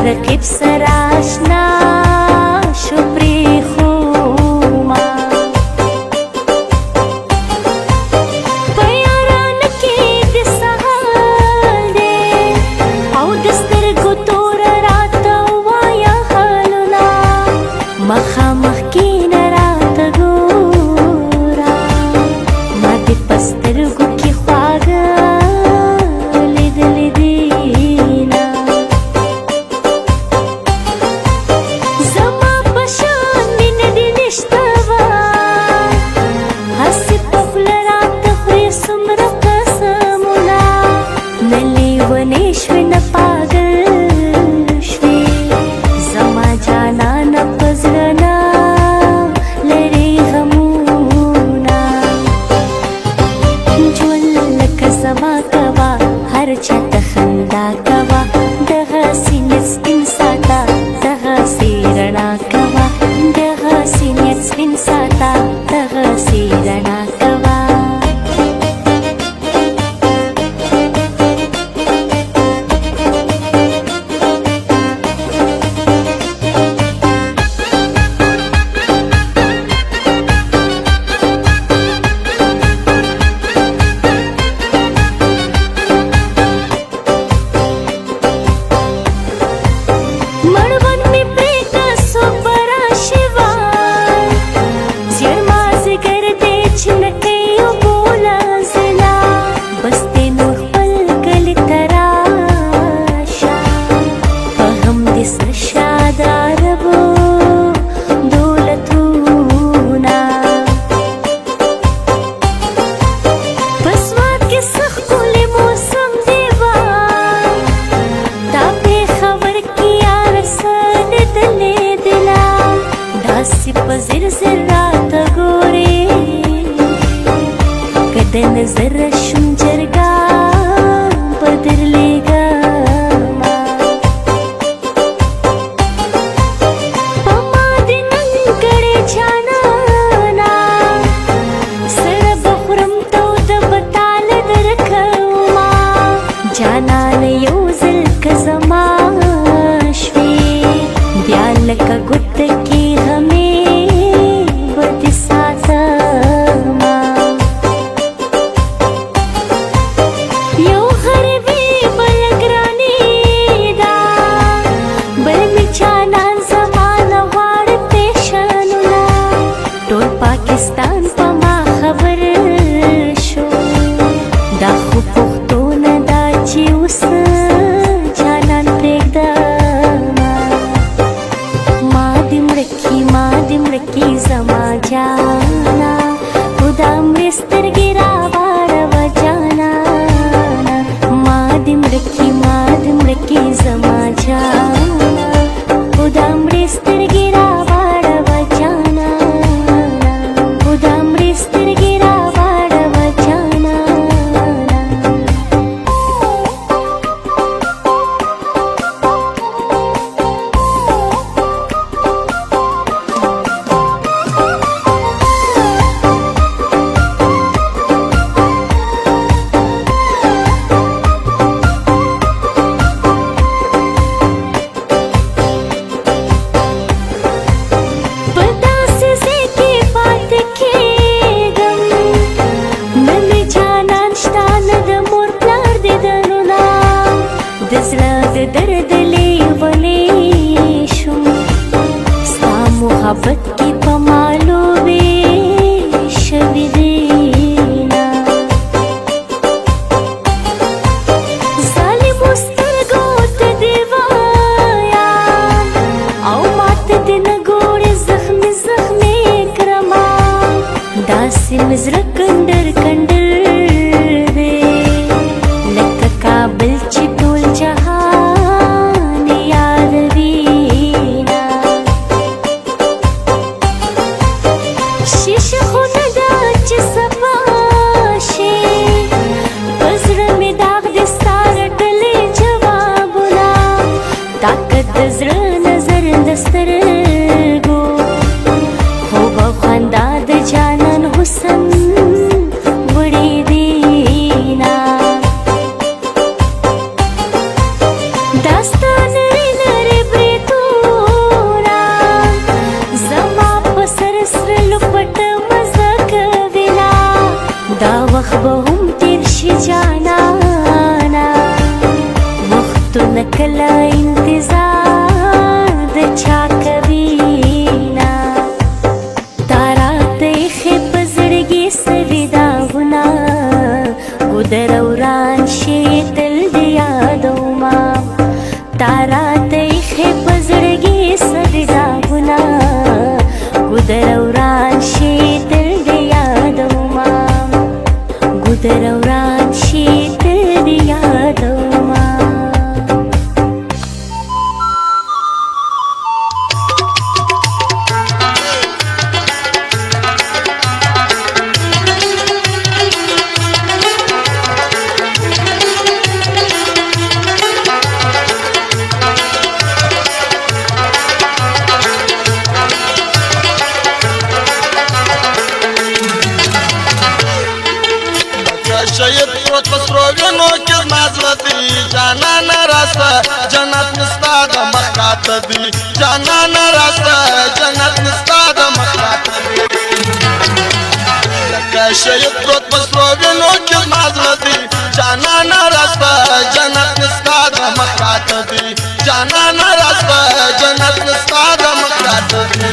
رقیب سره آشنا شو پرېښومه په یارانه کې د سهار دی او د سترګو توره راته ووایه حالونه مخامخ کښېنه راته ګوره ما دې په سترګو کې خواږه لیدلې دینه زما په شان مینه دې نشته وه هسې په خوله راته خورې څومره قسمونه نه لیونې شوې نه پاگل شوې زما جانانه په زړه نه لرې غمونه ژوند لکه زما کوه هر چاته خندا کوه دغسې نیت سپین ساته دغسې رڼا کوه دغسې نیت سپین ساته دغسې رڼا کوه مړوند مې پرېږده څوک به راشي وای زیړ مازدیګر دی چې نه کوي اوبو لازله بس دې نور خپل کلي ته راشه په غم دې سره شاد عربو دولتونه په سوات کې څه ښکلی موسم دی وای دا پېښور کې یاره څه لیدلې دله داسې په ځیر ځیر راته ګورې که د نظره شم جرګه به درلېږمه په ما دې ننګ کړې جانانه سره به خورم توده به تاله درکومه جانانه یو ځل که زما شوې بیا لکه ګوته کې غمې به دې ساتمه یو غریبي بل ګراني ده بل مې جانان زما نه غواړي پیشنونه ټول پاکستان په ما خبر شو دا خو پښتونه ده چې اوس جانان پرېږدمه ما دې مړه کړي زما جانا خدا مړې سترګې راواړوه جانانه ما دې مړه کړي زما جانا خدا مړې سترګې راواړوه جانانه خدا مړې سترګې راواړوه جانانه په داسې ځای کې پاتې کېږم نه مې جانان شته نه د مور پلار دیدنونه د زړه د درد لیونی شوم ستا محبت کې په ما لوبې شوې دینه ظالمو سترګو ته دې وایم او ماته دې نه ګورې زخمي زخمي کړمه داسې مې زړه کنډر کنډر دی لکه کابل چې ټول جهان یادوینه شیشه خو نه ده چې صفا شي په زړه مې داغ دې ستا رټلې جوابونه طاقت د زړه نظر د سترګو خوب او خندا د جانان حسن وړې دینه داستا نری نری तो नकला इंतजार द छा कवीना तारा तेखे पजड़गी सविदावना गुदरौरान शेतल दियादोमा तारा तेखे पजड़गी सविदावना गुदरौरान शेतल दियादोमा गुदरौरान शेतल दियादोमा شهید پروت پسروینو کې نازله دی جانان راسته جنت نستا د مخات دی جانان راسته جنت نستا د مخات دی لکه شهید پروت پسروینو کې نازله دی جانان راسته جنت نستا د مخات دی جانان راسته جنت نستا د مخات دی